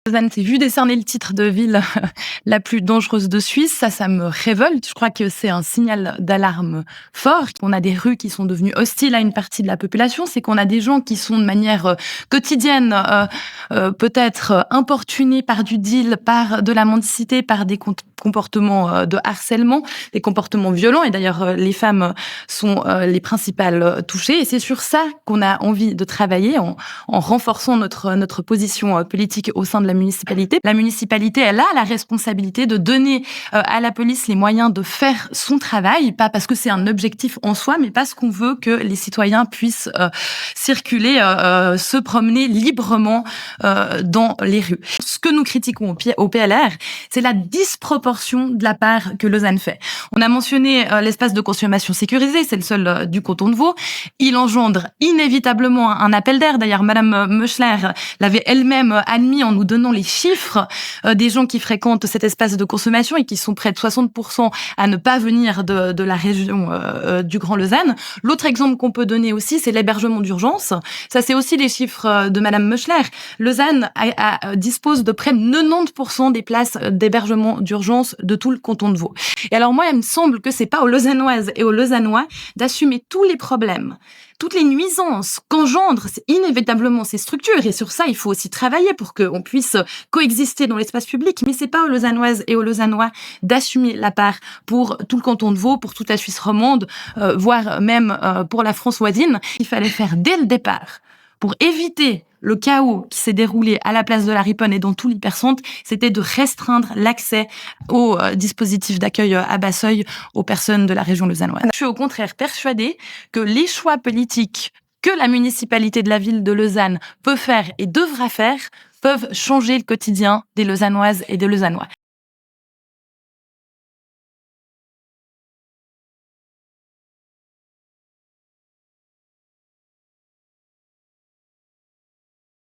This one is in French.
Lausanne s'est vu décerner le titre de ville la plus dangereuse de Suisse. Ça me révolte. Je crois que c'est un signal d'alarme fort. On a des rues qui sont devenues hostiles à une partie de la population. C'est qu'on a des gens qui sont de manière quotidienne, peut-être importunés par du deal, par de la mendicité, par des comportements de harcèlement, des comportements violents. Et d'ailleurs, les femmes sont les principales touchées. Et c'est sur ça qu'on a envie de travailler en renforçant notre position politique au sein de la municipalité. La municipalité, elle a la responsabilité de donner à la police les moyens de faire son travail, pas parce que c'est un objectif en soi, mais parce qu'on veut que les citoyens puissent circuler, se promener librement dans les rues. Ce que nous critiquons au PLR, c'est la disproportion de la part que Lausanne fait. On a mentionné l'espace de consommation sécurisé, c'est le seul du canton de Vaud. Il engendre inévitablement un appel d'air. D'ailleurs, Madame Meuchler l'avait elle-même admis en nous donnant les chiffres des gens qui fréquentent cet espace de consommation et qui sont près de 60% à ne pas venir de la région du Grand Lausanne. L'autre exemple qu'on peut donner aussi, c'est l'hébergement d'urgence. Ça, c'est aussi les chiffres de Madame Meuchler. Lausanne dispose de près de 90% des places d'hébergement d'urgence de tout le canton de Vaud. Et alors moi, il me semble que c'est pas aux Lausannoises et aux Lausannois d'assumer tous les problèmes, toutes les nuisances qu'engendrent inévitablement ces structures. Et sur ça, il faut aussi travailler pour qu'on puisse coexister dans l'espace public. Mais c'est pas aux Lausannoises et aux Lausannois d'assumer la part pour tout le canton de Vaud, pour toute la Suisse romande, voire même pour la France voisine. Il fallait faire dès le départ pour éviter le chaos qui s'est déroulé à la place de la Riponne et dans tout l'hypercentre, c'était de restreindre l'accès aux dispositifs d'accueil à bas seuil aux personnes de la région lausannoise. Je suis au contraire persuadée que les choix politiques que la municipalité de la ville de Lausanne peut faire et devra faire peuvent changer le quotidien des Lausannoises et des Lausannois.